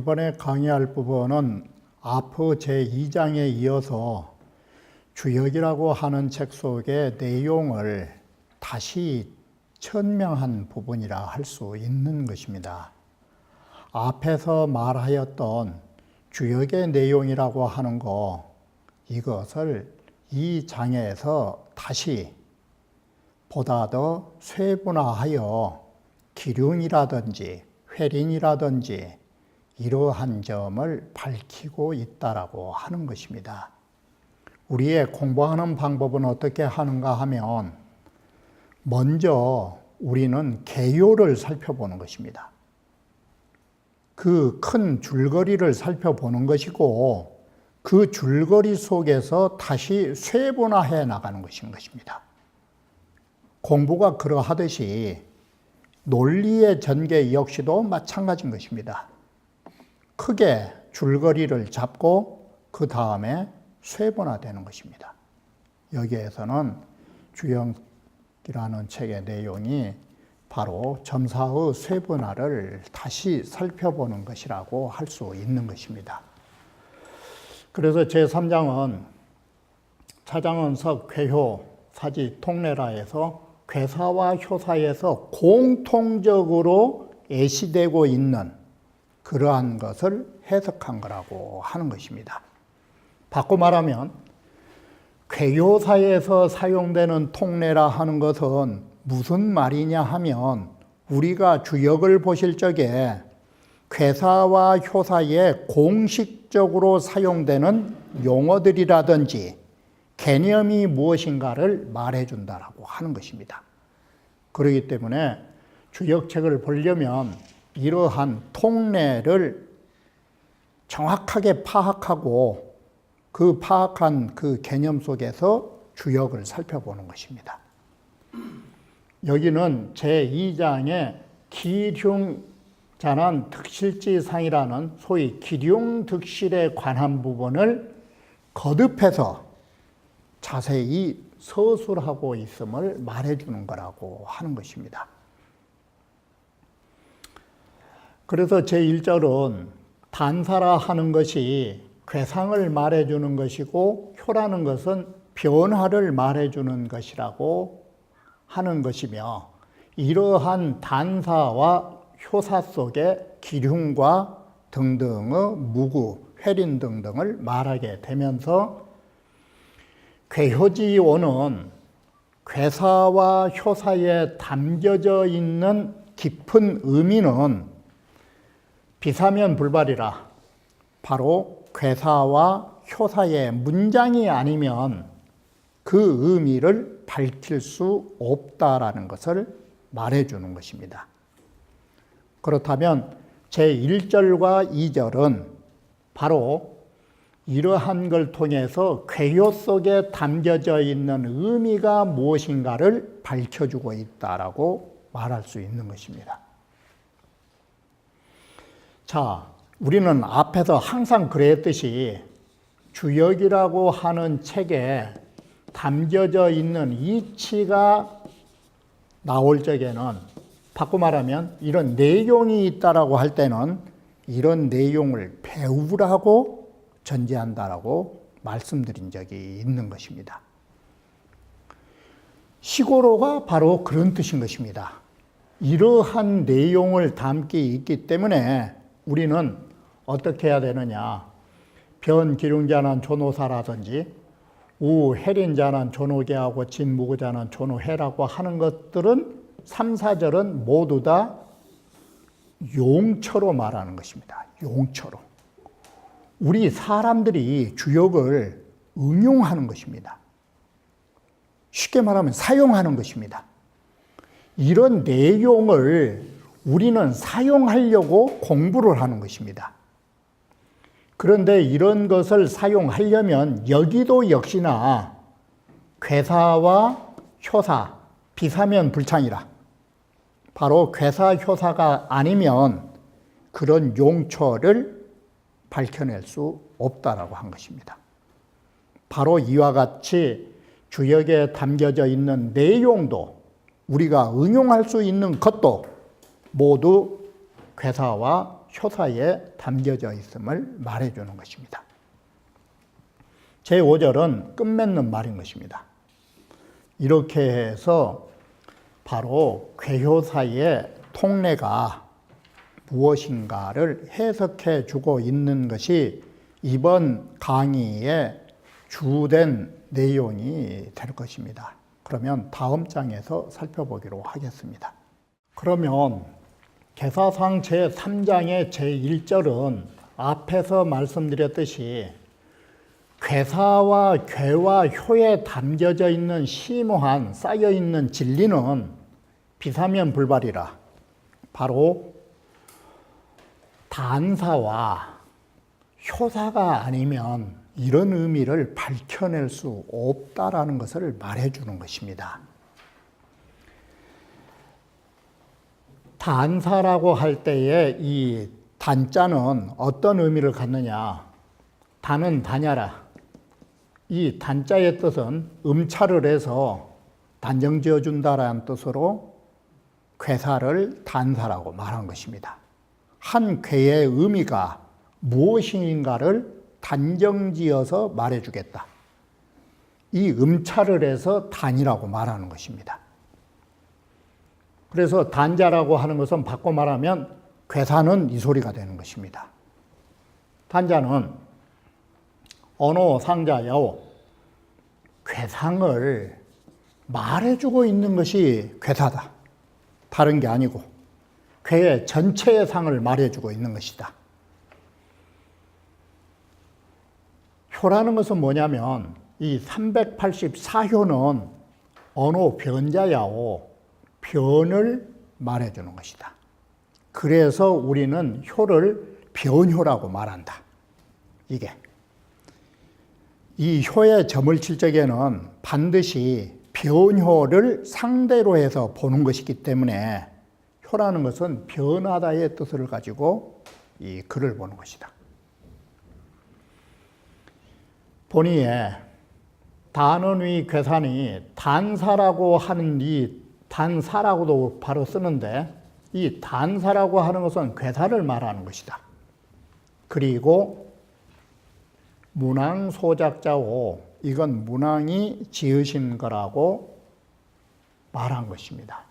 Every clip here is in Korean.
이번에 강의할 부분은 앞의 제2장에 이어서 주역이라고 하는 책 속의 내용을 다시 천명한 부분이라 할 수 있는 것입니다. 앞에서 말하였던 주역의 내용이라고 하는 이것을 이 장에서 다시 보다 더 세분화하여 기륭이라든지 회린이라든지 이러한 점을 밝히고 있다라고 하는 것입니다. 우리의 공부하는 방법은 어떻게 하는가 하면 먼저 우리는 개요를 살펴보는 것입니다. 그 큰 줄거리를 살펴보는 것이고 그 줄거리 속에서 다시 세분화해 나가는 것입니다. 공부가 그러하듯이 논리의 전개 역시도 마찬가지인 것입니다. 크게 줄거리를 잡고 그 다음에 세분화되는 것입니다. 여기에서는 주역이라는 책의 내용이 바로 점사의 세분화를 다시 살펴보는 것이라고 할 수 있는 것입니다. 그래서 제3장은 차장은석 괴효 사지 통례라에서 괴사와 효사에서 공통적으로 예시되고 있는 그러한 것을 해석한 거라고 하는 것입니다. 바꿔 말하면 괴효사에서 사용되는 통례라 하는 것은 무슨 말이냐 하면 우리가 주역을 보실 적에 괴사와 효사에 공식적으로 사용되는 용어들이라든지 개념이 무엇인가를 말해준다라고 하는 것입니다. 그렇기 때문에 주역책을 보려면 이러한 통례를 정확하게 파악하고 그 파악한 그 개념 속에서 주역을 살펴보는 것입니다. 여기는 제2장의 기륭자난 득실지상이라는 소위 기륭득실에 관한 부분을 거듭해서 자세히 서술하고 있음을 말해주는 거라고 하는 것입니다. 그래서 제1절은 단사라 하는 것이 괴상을 말해주는 것이고 효라는 것은 변화를 말해주는 것이라고 하는 것이며 이러한 단사와 효사 속에 기륭과 등등의 무구, 회린 등등을 말하게 되면서 괴효지오는 괴사와 효사에 담겨져 있는 깊은 의미는 비사면 불발이라 바로 괴사와 효사의 문장이 아니면 그 의미를 밝힐 수 없다라는 것을 말해주는 것입니다. 그렇다면 제1절과 2절은 바로 이러한 걸 통해서 괴효 속에 담겨져 있는 의미가 무엇인가를 밝혀주고 있다라고 말할 수 있는 것입니다. 자, 우리는 앞에서 항상 그랬듯이 주역이라고 하는 책에 담겨져 있는 이치가 나올 적에는 바꿔 말하면 이런 내용이 있다라고 할 때는 이런 내용을 배우라고 전제한다라고 말씀드린 적이 있는 것입니다. 시고로가 바로 그런 뜻인 것입니다. 이러한 내용을 담기 있기 때문에 우리는 어떻게 해야 되느냐. 변기륭자는 조노사라든지 우해린자는 조노계하고 진무구자는 조노해라고 하는 것들은 3, 4절은 모두 다 용처로 말하는 것입니다. 용처로. 우리 사람들이 주역을 응용하는 것입니다. 쉽게 말하면 사용하는 것입니다. 이런 내용을 우리는 사용하려고 공부를 하는 것입니다. 그런데 이런 것을 사용하려면 여기도 역시나 괴사와 효사, 비사면 불창이라. 바로 괴사, 효사가 아니면 그런 용처를 밝혀낼 수 없다라고 한 것입니다. 바로 이와 같이 주역에 담겨져 있는 내용도 우리가 응용할 수 있는 것도 모두 괴사와 효사에 담겨져 있음을 말해주는 것입니다. 제5절은 끝맺는 말인 것입니다. 이렇게 해서 바로 괴효사의 통례가 무엇인가를 해석해 주고 있는 것이 이번 강의의 주된 내용이 될 것입니다. 그러면 다음 장에서 살펴보기로 하겠습니다. 그러면 계사상 제3장의 제1절은 앞에서 말씀드렸듯이 괴사와 괴와 효에 담겨져 있는 심오한 쌓여있는 진리는 비사면 불발이라. 바로 단사와 효사가 아니면 이런 의미를 밝혀낼 수 없다라는 것을 말해주는 것입니다. 단사라고 할 때에 이 단자는 어떤 의미를 갖느냐? 단은 다냐라. 이 단자의 뜻은 음차를 해서 단정 지어준다라는 뜻으로 괴사를 단사라고 말한 것입니다. 한 괴의 의미가 무엇인가를 단정지어서 말해주겠다. 이 음차를 해서 단이라고 말하는 것입니다. 그래서 단자라고 하는 것은 바꿔 말하면 괴사는 이 소리가 되는 것입니다. 단자는 언어, 상자, 야오, 괴상을 말해주고 있는 것이 괴사다. 다른 게 아니고 괴의 전체의 상을 말해주고 있는 것이다. 효라는 것은 뭐냐면 이 384효는 언어 변자야오, 변을 말해주는 것이다. 그래서 우리는 효를 변효라고 말한다. 이게. 이 효의 점을 칠 적에는 반드시 변효를 상대로 해서 보는 것이기 때문에 효라는 것은 변하다의 뜻을 가지고 이 글을 보는 것이다. 본의에 단언의 괴산이 단사라고 하는 이 단사라고도 바로 쓰는데 이 단사라고 하는 것은 괴사를 말하는 것이다. 그리고 문왕소작자오, 이건 문왕이 지으신 거라고 말한 것입니다.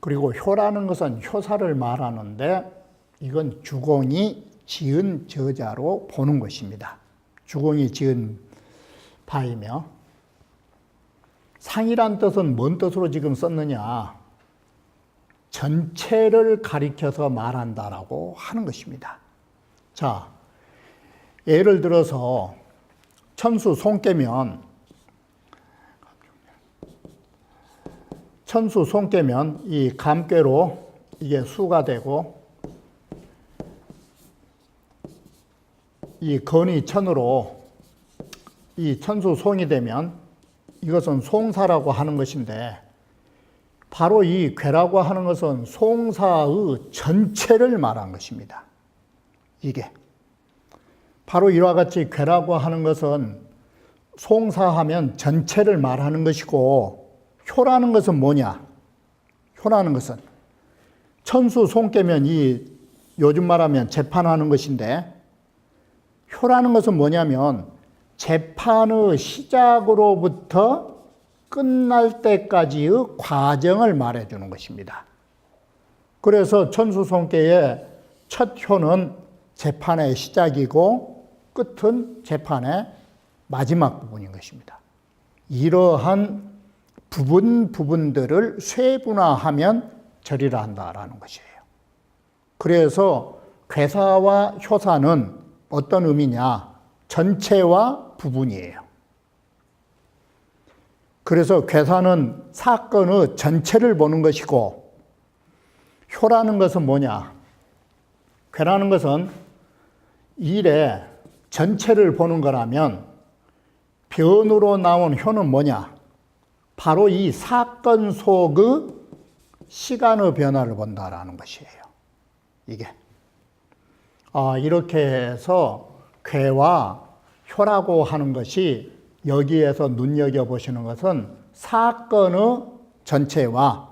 그리고 효라는 것은 효사를 말하는데 이건 주공이 지은 저자로 보는 것입니다. 주공이 지은 바이며 상이란 뜻은 뭔 뜻으로 지금 썼느냐? 전체를 가리켜서 말한다라고 하는 것입니다. 자, 예를 들어서 천수 손깨면 이 감깨로 이게 수가 되고 이 건이 천으로 이 천수 송이 되면 이것은 송사라고 하는 것인데 바로 이 괴라고 하는 것은 송사의 전체를 말한 것입니다. 이게 바로 이와 같이 괴라고 하는 것은 송사하면 전체를 말하는 것이고 효라는 것은 뭐냐? 효라는 것은 천수 송깨면 이 요즘 말하면 재판하는 것인데 효라는 것은 뭐냐면 재판의 시작으로부터 끝날 때까지의 과정을 말해주는 것입니다. 그래서 천수송깨의 첫 효는 재판의 시작이고 끝은 재판의 마지막 부분인 것입니다. 이러한 부분들을 세분화하면 절이라 한다라는 것이에요. 그래서 괴사와 효사는 어떤 의미냐? 전체와 부분이에요. 그래서 괴사는 사건의 전체를 보는 것이고 효라는 것은 뭐냐? 괴라는 것은 일의 전체를 보는 거라면 변으로 나온 효는 뭐냐? 바로 이 사건 속의 시간의 변화를 본다라는 것이에요. 이게. 이렇게 해서 괴와 효라고 하는 것이 여기에서 눈여겨보시는 것은 사건의 전체와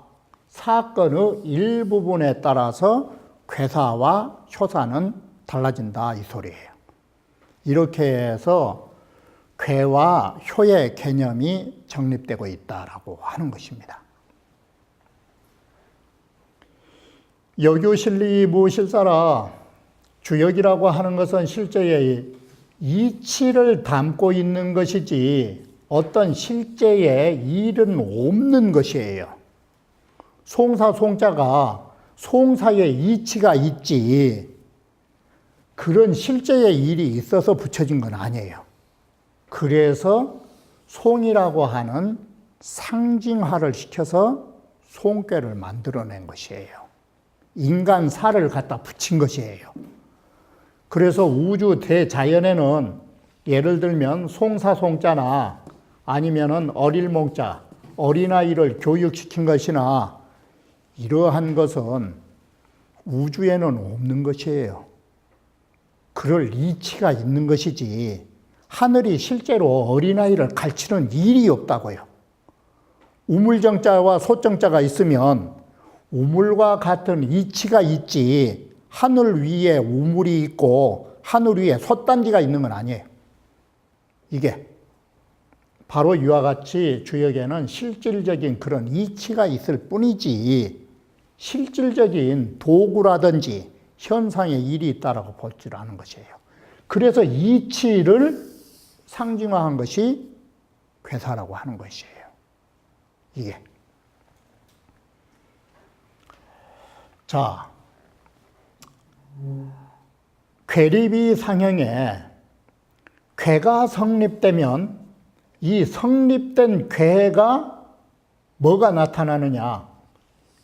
사건의 일부분에 따라서 괴사와 효사는 달라진다 이 소리예요. 이렇게 해서 괴와 효의 개념이 정립되고 있다라고 하는 것입니다. 여교실리무실사라 주역이라고 하는 것은 실제의 이치를 담고 있는 것이지 어떤 실제의 일은 없는 것이에요. 송사 송자가 송사의 이치가 있지 그런 실제의 일이 있어서 붙여진 건 아니에요. 그래서 송이라고 하는 상징화를 시켜서 송괴를 만들어낸 것이에요. 인간사를 갖다 붙인 것이에요. 그래서 우주 대자연에는 예를 들면 송사송자나 아니면은 어릴몽자, 어린아이를 교육시킨 것이나 이러한 것은 우주에는 없는 것이에요. 그럴 이치가 있는 것이지 하늘이 실제로 어린아이를 가르치는 일이 없다고요. 우물정자와 소정자가 있으면 우물과 같은 이치가 있지 하늘 위에 우물이 있고 하늘 위에 솥단지가 있는 건 아니에요. 이게 바로 이와 같이 주역에는 실질적인 그런 이치가 있을 뿐이지 실질적인 도구라든지 현상의 일이 있다라고 보지 않은 것이에요. 그래서 이치를 상징화한 것이 괴사라고 하는 것이에요. 이게. 자, 괴립이 상형에 괴가 성립되면 이 성립된 괴가 뭐가 나타나느냐?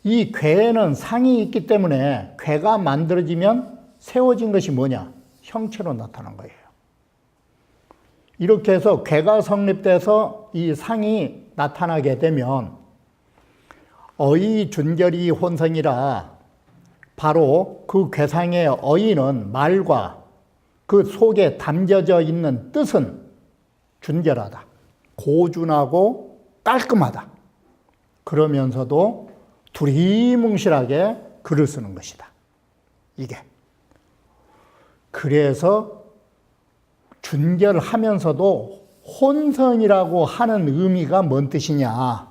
이 괴에는 상이 있기 때문에 괴가 만들어지면 세워진 것이 뭐냐? 형체로 나타난 거예요. 이렇게 해서 괴가 성립돼서 이 상이 나타나게 되면 어의 준결이 혼성이라 바로 그 괴상의 어의는 말과 그 속에 담겨져 있는 뜻은 준결하다. 고준하고 깔끔하다. 그러면서도 두리뭉실하게 글을 쓰는 것이다. 이게. 그래서 준결하면서도 혼성이라고 하는 의미가 뭔 뜻이냐.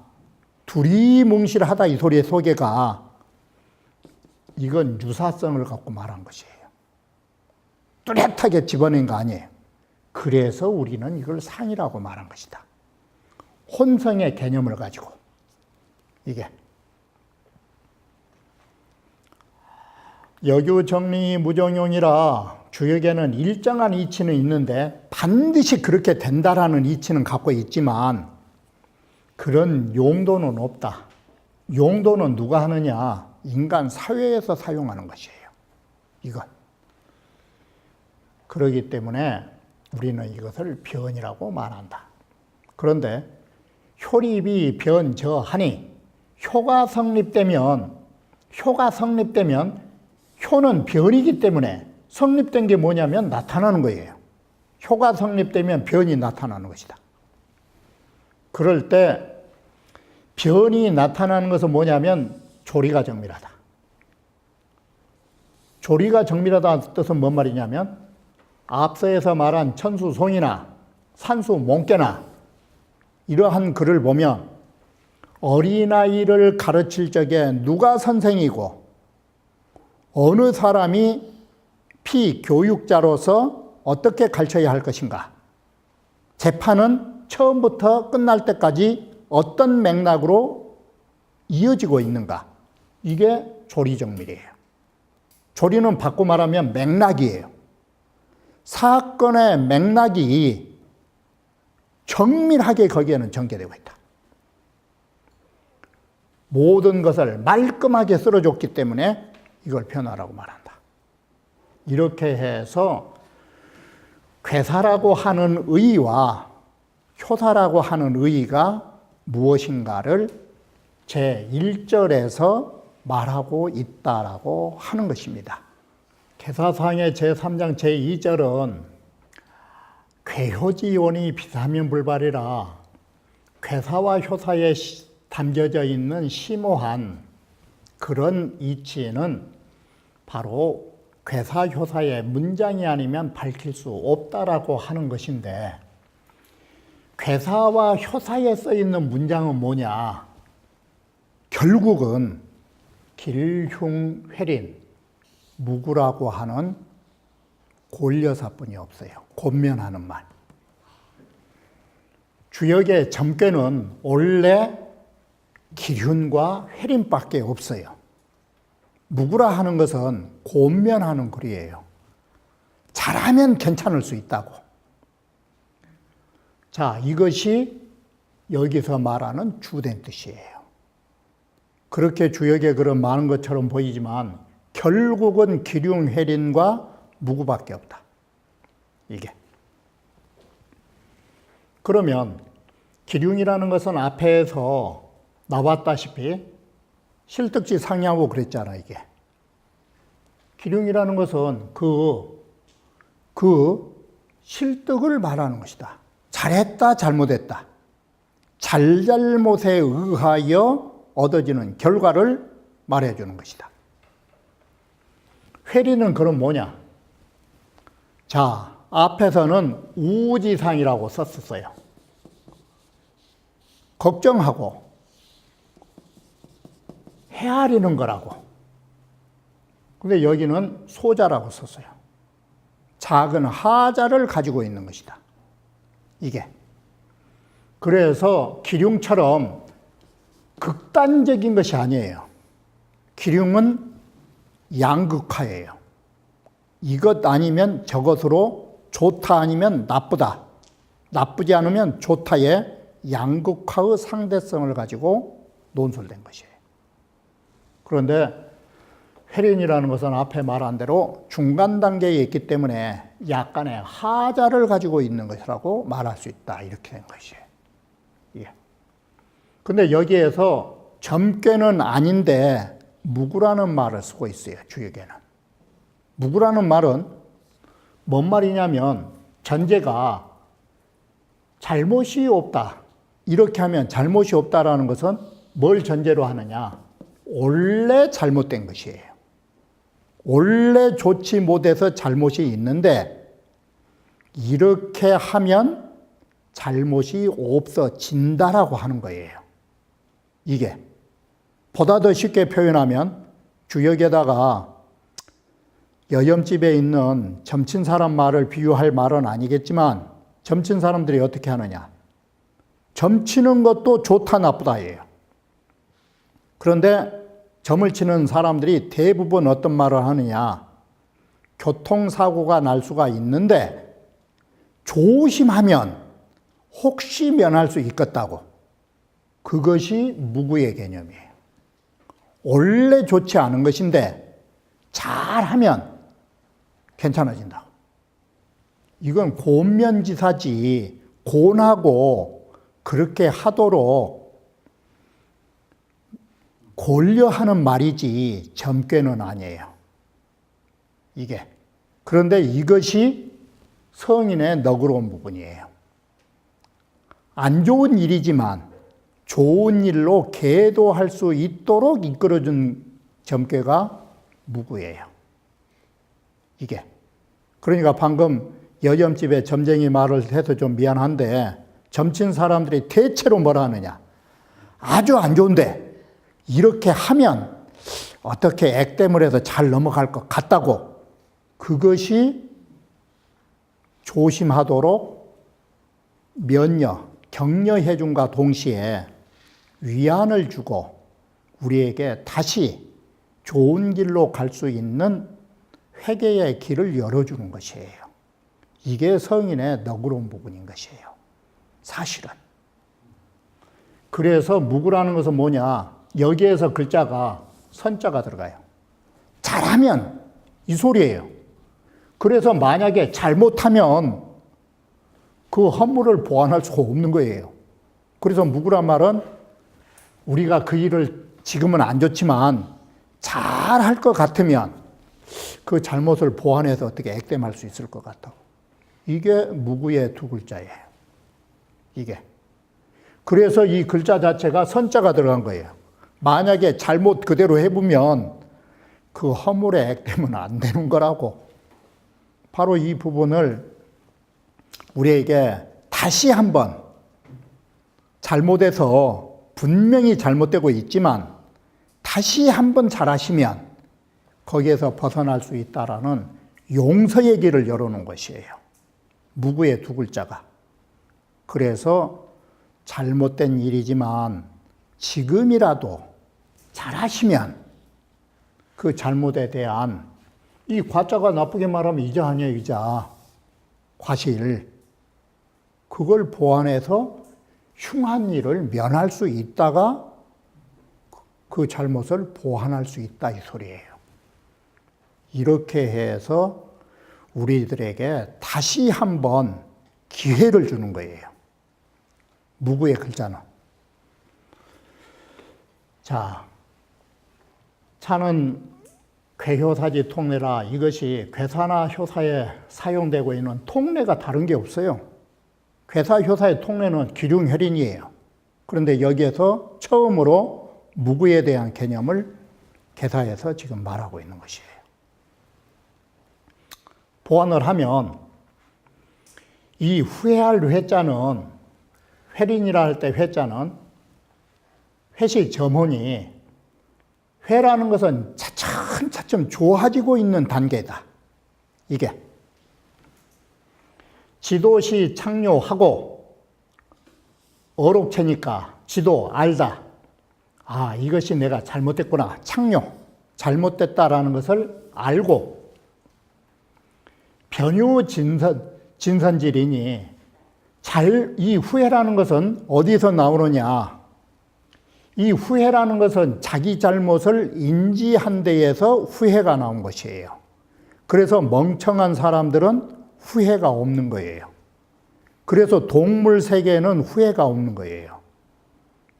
두리뭉실하다 이 소리의 소개가 이건 유사성을 갖고 말한 것이에요. 뚜렷하게 집어낸 거 아니에요. 그래서 우리는 이걸 상이라고 말한 것이다. 혼성의 개념을 가지고 이게 여규정리 무정용이라 주역에는 일정한 이치는 있는데 반드시 그렇게 된다라는 이치는 갖고 있지만 그런 용도는 없다. 용도는 누가 하느냐? 인간 사회에서 사용하는 것이에요. 이건. 그렇기 때문에 우리는 이것을 변이라고 말한다. 그런데 효립이 변저하니 효가 성립되면 효는 변이기 때문에 성립된 게 뭐냐면 나타나는 거예요. 효가 성립되면 변이 나타나는 것이다. 그럴 때 변이 나타나는 것은 뭐냐면 조리가 정밀하다. 조리가 정밀하다는 뜻은 뭔 말이냐면 앞서에서 말한 천수송이나 산수몽깨나 이러한 글을 보면 어린아이를 가르칠 적에 누가 선생이고 어느 사람이 피교육자로서 어떻게 가르쳐야 할 것인가. 재판은 처음부터 끝날 때까지 어떤 맥락으로 이어지고 있는가. 이게 조리정밀이에요. 조리는 바꿔 말하면 맥락이에요. 사건의 맥락이 정밀하게 거기에는 전개되고 있다. 모든 것을 말끔하게 쓸어줬기 때문에 이걸 변화라고 말한다. 이렇게 해서 괴사라고 하는 의와 효사라고 하는 의의가 무엇인가를 제1절에서 말하고 있다라고 하는 것입니다. 계사상의 제3장 제2절은 괴효지원이 비사면 불발이라 괴사와 효사에 담겨져 있는 심오한 그런 이치에는 바로 괴사 효사의 문장이 아니면 밝힐 수 없다라고 하는 것인데, 괴사와 효사에 써 있는 문장은 뭐냐? 결국은 길흉회린 무구라고 하는 골여사뿐이 없어요. 곤면하는 말. 주역의 점괘는 원래 기륜과 회린밖에 없어요. 무구라 하는 것은 곤면하는 글이에요. 잘하면 괜찮을 수 있다고. 자, 이것이 여기서 말하는 주된 뜻이에요. 그렇게 주역에 글은 많은 것처럼 보이지만 결국은 기륭, 회린과 무구밖에 없다. 이게. 그러면 기륭이라는 것은 앞에서 나왔다시피 실득지 상이하고 그랬잖아, 이게. 기륭이라는 것은 그 실득을 말하는 것이다. 잘했다, 잘못했다. 잘잘못에 의하여 얻어지는 결과를 말해주는 것이다. 회리는 그럼 뭐냐? 자, 앞에서는 우지상이라고 썼었어요. 걱정하고 헤아리는 거라고. 근데 여기는 소자라고 썼어요. 작은 하자를 가지고 있는 것이다. 이게. 그래서 기륭처럼 극단적인 것이 아니에요. 기륭은 양극화예요. 이것 아니면 저것으로 좋다 아니면 나쁘다. 나쁘지 않으면 좋다의 양극화의 상대성을 가지고 논술된 것이에요. 그런데 회린이라는 것은 앞에 말한 대로 중간 단계에 있기 때문에 약간의 하자를 가지고 있는 것이라고 말할 수 있다. 이렇게 된 것이에요. 예. 근데 여기에서 점괘는 아닌데 무구라는 말을 쓰고 있어요. 주역에는. 무구라는 말은 뭔 말이냐면 전제가 잘못이 없다. 이렇게 하면 잘못이 없다라는 것은 뭘 전제로 하느냐? 원래 잘못된 것이에요. 원래 좋지 못해서 잘못이 있는데 이렇게 하면 잘못이 없어진다라고 하는 거예요. 이게. 보다 더 쉽게 표현하면 주역에다가 여염집에 있는 점친 사람 말을 비유할 말은 아니겠지만 점친 사람들이 어떻게 하느냐. 점치는 것도 좋다 나쁘다예요. 그런데 점을 치는 사람들이 대부분 어떤 말을 하느냐. 교통사고가 날 수가 있는데 조심하면 혹시 면할 수 있겠다고. 그것이 무구의 개념이에요. 원래 좋지 않은 것인데 잘하면 괜찮아진다. 이건 곤면지사지. 곤하고 그렇게 하도록 고려하는 말이지 점괘는 아니에요. 이게. 그런데 이것이 성인의 너그러운 부분이에요. 안 좋은 일이지만 좋은 일로 계도할 수 있도록 이끌어준 점괘가 무구예요. 이게. 그러니까 방금 여점집에 점쟁이 말을 해서 좀 미안한데 점친 사람들이 대체로 뭐라 하느냐. 아주 안 좋은데 이렇게 하면 어떻게 액땜을 해서 잘 넘어갈 것 같다고. 그것이 조심하도록 면녀, 격려해 줌과 동시에 위안을 주고 우리에게 다시 좋은 길로 갈 수 있는 회개의 길을 열어주는 것이에요. 이게 성인의 너그러운 부분인 것이에요. 사실은. 그래서 무구라는 것은 뭐냐. 여기에서 글자가 선자가 들어가요. 잘하면 이 소리예요. 그래서 만약에 잘못하면 그 허물을 보완할 수가 없는 거예요. 그래서 무구란 말은 우리가 그 일을 지금은 안 좋지만 잘 할 것 같으면 그 잘못을 보완해서 어떻게 액땜할 수 있을 것 같다고. 이게 무구의 두 글자예요. 이게. 그래서 이 글자 자체가 선자가 들어간 거예요. 만약에 잘못 그대로 해보면 그 허물의 액땜은 안 되는 거라고. 바로 이 부분을 우리에게 다시 한번 잘못해서 분명히 잘못되고 있지만 다시 한번 잘하시면 거기에서 벗어날 수 있다라는 용서의 길을 열어놓은 것이에요. 무구의 두 글자가. 그래서 잘못된 일이지만 지금이라도 잘하시면 그 잘못에 대한 이 과자가 나쁘게 말하면 이자 아니에요, 이자. 과실. 그걸 보완해서 흉한 일을 면할 수 있다가 그 잘못을 보완할 수 있다 이 소리예요. 이렇게 해서 우리들에게 다시 한번 기회를 주는 거예요. 무구의 글자는. 자, 차는 괴효사지 통례라. 이것이 괴사나 효사에 사용되고 있는 통례가 다른 게 없어요. 괴사, 효사의 통례는 기륭혈인이에요. 그런데 여기에서 처음으로 무구에 대한 개념을 개사해서 지금 말하고 있는 것이에요. 보완을 하면 이 후회할 회자는, 회린이라 할 때 회자는 회시 점혼이 회라는 것은 차츰차츰 좋아지고 있는 단계다. 이게 지도시 창료하고 어록체니까 지도 알다. 아, 이것이 내가 잘못됐구나. 창료, 잘못됐다라는 것을 알고 변유 진선질이니 이 후회라는 것은 어디서 나오느냐? 이 후회라는 것은 자기 잘못을 인지한 데에서 후회가 나온 것이에요. 그래서 멍청한 사람들은 후회가 없는 거예요. 그래서 동물 세계에는 후회가 없는 거예요.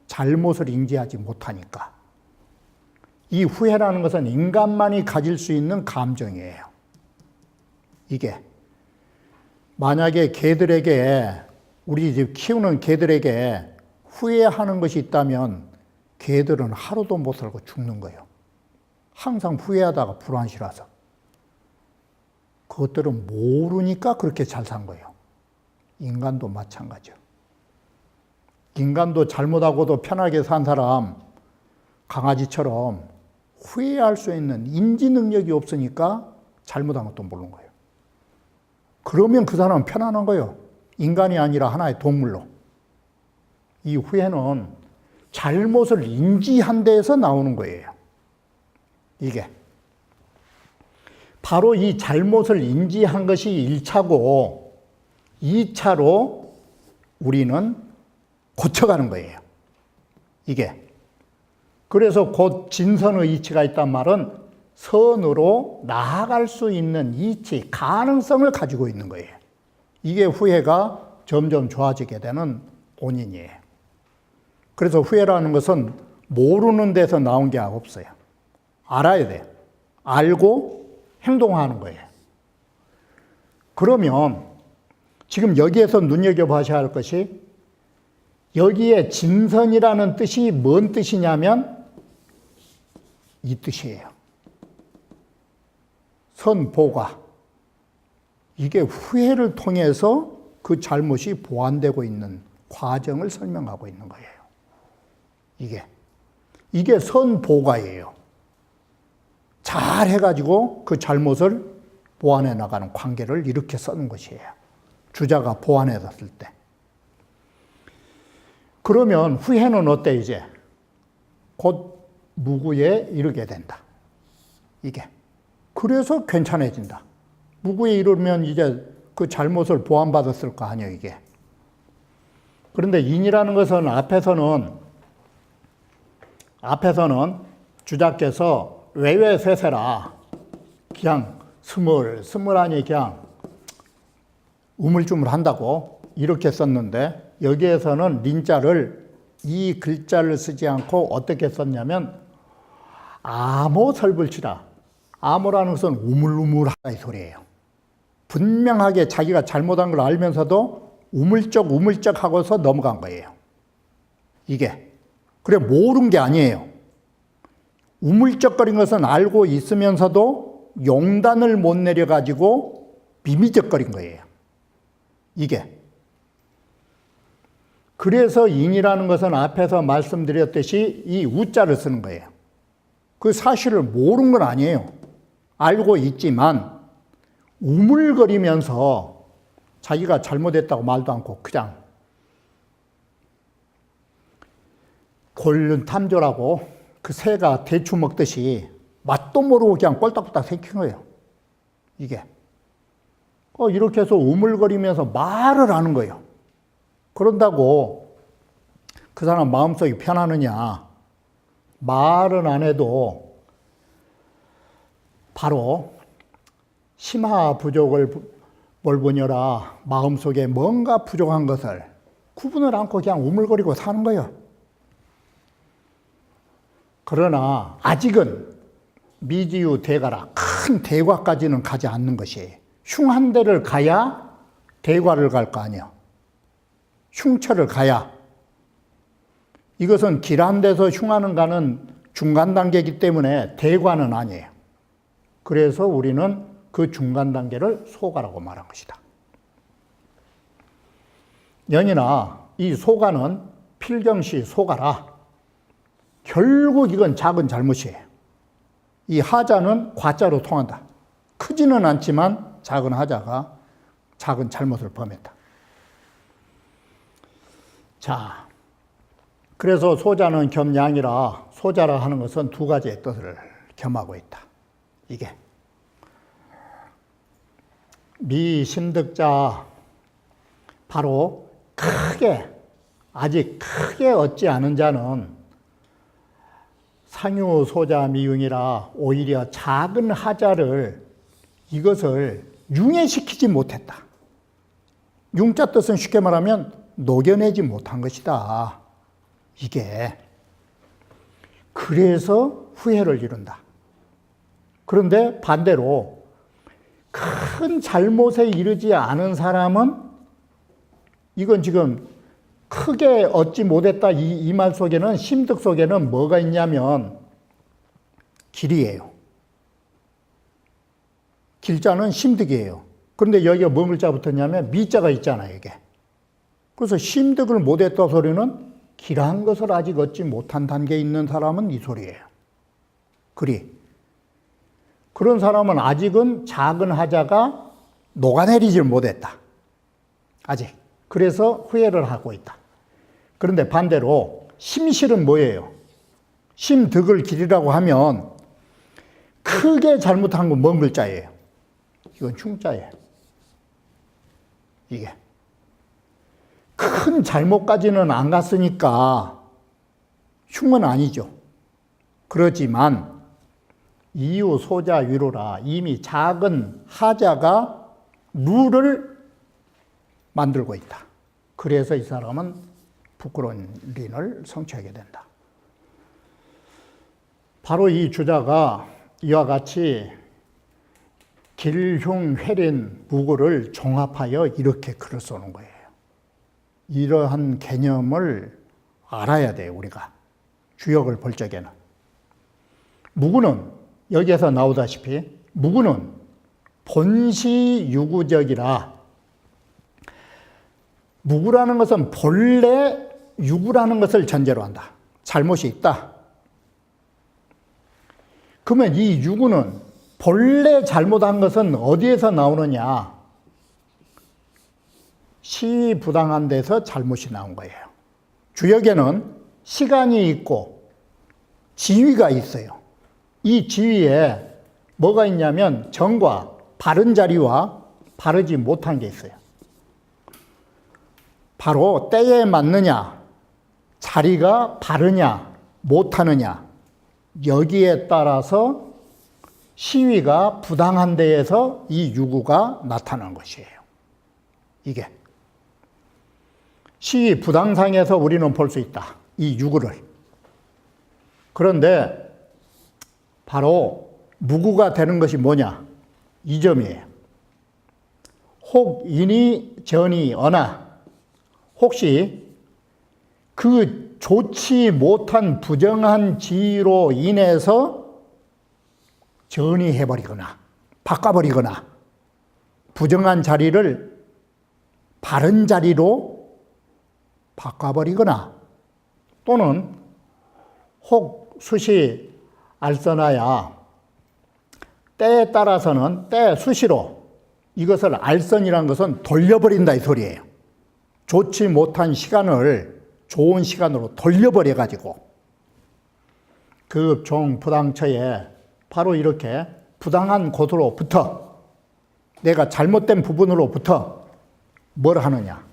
잘못을 인지하지 못하니까. 이 후회라는 것은 인간만이 가질 수 있는 감정이에요. 이게 만약에 개들에게, 우리 집 키우는 개들에게 후회하는 것이 있다면 개들은 하루도 못 살고 죽는 거예요. 항상 후회하다가 불안실어서. 그것들은 모르니까 그렇게 잘 산 거예요. 인간도 마찬가지요. 인간도 잘못하고도 편하게 산 사람, 강아지처럼 후회할 수 있는 인지 능력이 없으니까 잘못한 것도 모르는 거예요. 그러면 그 사람은 편안한 거예요. 인간이 아니라 하나의 동물로. 이 후회는 잘못을 인지한 데에서 나오는 거예요. 이게. 바로 이 잘못을 인지한 것이 1차고 2차로 우리는 고쳐가는 거예요. 이게. 그래서 곧 진선의 이치가 있단 말은 선으로 나아갈 수 있는 이치, 가능성을 가지고 있는 거예요. 이게 후회가 점점 좋아지게 되는 원인이에요. 그래서 후회라는 것은 모르는 데서 나온 게 없어요. 알아야 돼요. 알고 행동하는 거예요. 그러면 지금 여기에서 눈여겨보셔야 할 것이, 여기에 진선이라는 뜻이 뭔 뜻이냐면 이 뜻이에요. 선보가. 이게 후회를 통해서 그 잘못이 보완되고 있는 과정을 설명하고 있는 거예요. 이게 선보가예요. 잘 해가지고 그 잘못을 보완해 나가는 관계를 이렇게 쓰는 것이에요. 주자가 보완해뒀을 때. 그러면 후회는 어때 이제? 곧 무구에 이르게 된다. 이게. 그래서 괜찮아진다. 무구에 이르면 이제 그 잘못을 보완받았을 거 아니에요, 이게. 그런데 인이라는 것은 앞에서는 주자께서 외외세세라. 그냥 스물하니 그냥 우물쭈물 한다고 이렇게 썼는데 여기에서는 린자를 이 글자를 쓰지 않고 어떻게 썼냐면 암호설불치라. 암호라는 것은 우물우물하다 이 소리예요. 분명하게 자기가 잘못한 걸 알면서도 우물쩍 하고서 넘어간 거예요. 이게. 그래 모른 게 아니에요. 우물쩍거린 것은 알고 있으면서도 용단을 못 내려가지고 비미적거린 거예요. 이게. 그래서 인이라는 것은 앞에서 말씀드렸듯이 이 우자를 쓰는 거예요. 그 사실을 모르는 건 아니에요. 알고 있지만 우물거리면서 자기가 잘못했다고 말도 않고 그냥 골륜탐조라고 그 새가 대추 먹듯이 맛도 모르고 그냥 꼴딱꼴딱 생긴 거예요. 이게. 이렇게 해서 우물거리면서 말을 하는 거예요. 그런다고 그 사람 마음속이 편하느냐. 말은 안 해도 바로 심화 부족을 몰보녀라 마음속에 뭔가 부족한 것을 구분을 않고 그냥 우물거리고 사는 거예요. 그러나 아직은 미지유 대가라 큰 대과까지는 가지 않는 것이 흉한 데를 가야 대과를 갈 거 아니야. 흉처를 가야. 이것은 길한 데서 흉하는 가는 중간 단계이기 때문에 대과는 아니에요. 그래서 우리는 그 중간 단계를 소가라고 말한 것이다. 연이나 이 소가는 필경시 소가라. 결국 이건 작은 잘못이에요. 이 하자는 과자로 통한다. 크지는 않지만 작은 하자가 작은 잘못을 범했다. 자, 그래서 소자는 겸양이라 소자라 하는 것은 두 가지의 뜻을 겸하고 있다. 이게 미심득자 바로 아직 크게 얻지 않은 자는 상유소자 미융이라 오히려 작은 하자를 이것을 융해시키지 못했다. 융자 뜻은 쉽게 말하면 녹여내지 못한 것이다. 이게 그래서 후회를 이룬다. 그런데 반대로 큰 잘못에 이르지 않은 사람은 이건 지금 크게 얻지 못했다 이 말 속에는 심득 속에는 뭐가 있냐면 길이에요. 길자는 심득이에요. 그런데 여기가 뭔 글자 붙었냐면 미자가 있잖아요. 이게. 그래서 심득을 못했다 소리는 길한 것을 아직 얻지 못한 단계에 있는 사람은 이 소리예요. 그런 사람은 아직은 작은 하자가 녹아내리질 못했다. 아직. 그래서 후회를 하고 있다. 그런데 반대로 심실은 뭐예요? 심득을 길이라고 하면 크게 잘못한 건 뭔 글자예요? 이건 흉자예요. 이게. 큰 잘못까지는 안 갔으니까 흉은 아니죠. 그렇지만 이유 소자 위로라 이미 작은 하자가 룰을 만들고 있다. 그래서 이 사람은 부끄러운 린을 성취하게 된다. 바로 이 주자가 이와 같이 길흉, 회린, 무구를 종합하여 이렇게 글을 써놓은 거예요. 이러한 개념을 알아야 돼요, 우리가. 주역을 볼 적에는. 무구는 여기에서 나오다시피 무구는 본시 유구적이라 무구라는 것은 본래 유구라는 것을 전제로 한다. 잘못이 있다. 그러면 이 유구는 본래 잘못한 것은 어디에서 나오느냐? 시위 부당한 데서 잘못이 나온 거예요. 주역에는 시간이 있고 지위가 있어요. 이 지위에 뭐가 있냐면 정과 바른 자리와 바르지 못한 게 있어요. 바로 때에 맞느냐, 자리가 바르냐, 못하느냐, 여기에 따라서 시위가 부당한 데에서 이 유구가 나타난 것이에요. 이게. 시 부당상에서 우리는 볼 수 있다. 이 유구를. 그런데 바로 무구가 되는 것이 뭐냐? 이 점이에요. 혹 인이 전이 어나, 혹시 그 좋지 못한 부정한 지위로 인해서 전이해버리거나 바꿔버리거나 부정한 자리를 바른 자리로 바꿔버리거나 또는 혹 수시 알선하야 때에 따라서는 때 수시로 이것을 알선이라는 것은 돌려버린다 이 소리예요. 좋지 못한 시간을 좋은 시간으로 돌려버려 가지고 그 종 부당처에 바로 이렇게 부당한 곳으로부터 내가 잘못된 부분으로부터 뭘 하느냐?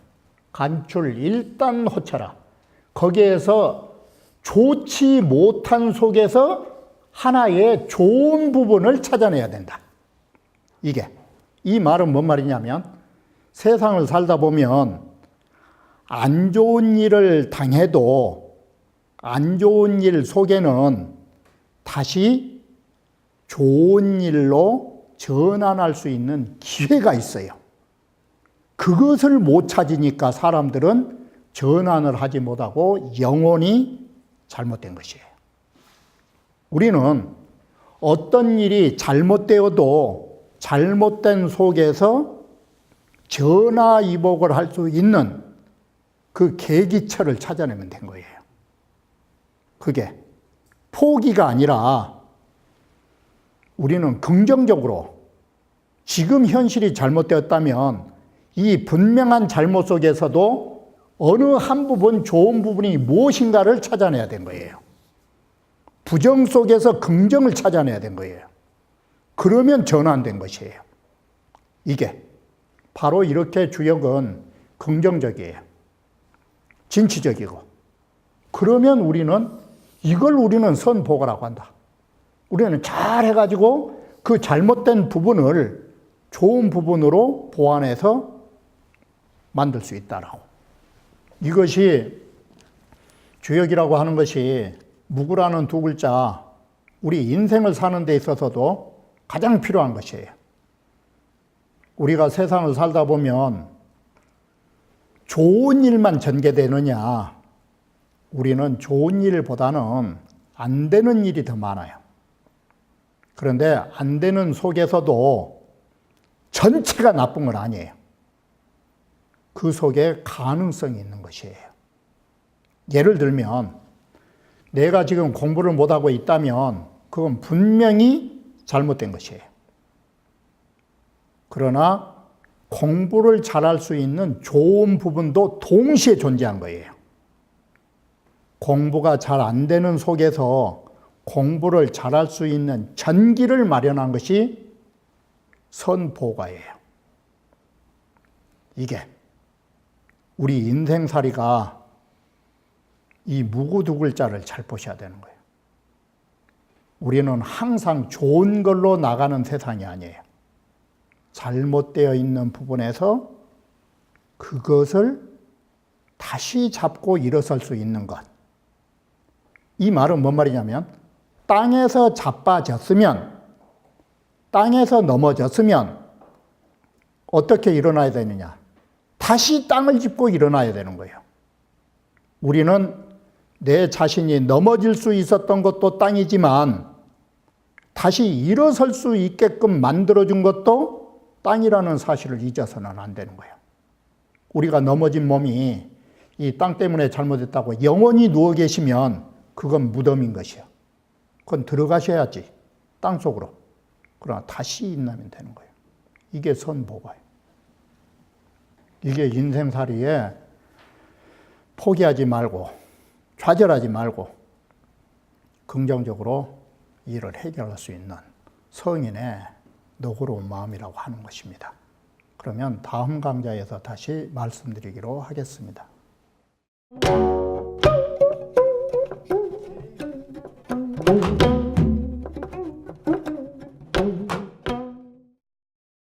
간출 일단 호처라. 거기에서 좋지 못한 속에서 하나의 좋은 부분을 찾아내야 된다. 이게 이 말은 뭔 말이냐면 세상을 살다 보면 안 좋은 일을 당해도 안 좋은 일 속에는 다시 좋은 일로 전환할 수 있는 기회가 있어요. 그것을 못 찾으니까 사람들은 전환을 하지 못하고 영원히 잘못된 것이에요. 우리는 어떤 일이 잘못되어도 잘못된 속에서 전화위복을 할 수 있는 그 계기처를 찾아내면 된 거예요. 그게 포기가 아니라 우리는 긍정적으로 지금 현실이 잘못되었다면 이 분명한 잘못 속에서도 어느 한 부분 좋은 부분이 무엇인가를 찾아내야 된 거예요. 부정 속에서 긍정을 찾아내야 된 거예요. 그러면 전환된 것이에요. 이게 바로 이렇게 주역은 긍정적이에요. 진취적이고. 그러면 우리는 선보고라고 한다. 우리는 잘 해가지고 그 잘못된 부분을 좋은 부분으로 보완해서 만들 수 있다라고. 이것이 주역이라고 하는 것이 무구라는 두 글자, 우리 인생을 사는 데 있어서도 가장 필요한 것이에요. 우리가 세상을 살다 보면 좋은 일만 전개되느냐, 우리는 좋은 일보다는 안 되는 일이 더 많아요. 그런데 안 되는 속에서도 전체가 나쁜 건 아니에요. 그 속에 가능성이 있는 것이에요. 예를 들면 내가 지금 공부를 못하고 있다면 그건 분명히 잘못된 것이에요. 그러나 공부를 잘할 수 있는 좋은 부분도 동시에 존재한 거예요. 공부가 잘 안 되는 속에서 공부를 잘할 수 있는 전기를 마련한 것이 선보가예요. 이게 우리 인생살이가 이 무구 두 글자를 잘 보셔야 되는 거예요. 우리는 항상 좋은 걸로 나가는 세상이 아니에요. 잘못되어 있는 부분에서 그것을 다시 잡고 일어설 수 있는 것. 이 말은 뭔 말이냐면 땅에서 자빠졌으면, 땅에서 넘어졌으면 어떻게 일어나야 되느냐? 다시 땅을 짚고 일어나야 되는 거예요. 우리는 내 자신이 넘어질 수 있었던 것도 땅이지만 다시 일어설 수 있게끔 만들어준 것도 땅이라는 사실을 잊어서는 안 되는 거예요. 우리가 넘어진 몸이 이 땅 때문에 잘못했다고 영원히 누워 계시면 그건 무덤인 것이에요. 그건 들어가셔야지, 땅 속으로. 그러나 다시 일어나면 되는 거예요. 이게 선보고예요. 이게 인생살이에 포기하지 말고 좌절하지 말고 긍정적으로 일을 해결할 수 있는 성인의 너그러운 마음이라고 하는 것입니다. 그러면 다음 강좌에서 다시 말씀드리기로 하겠습니다. Thank you.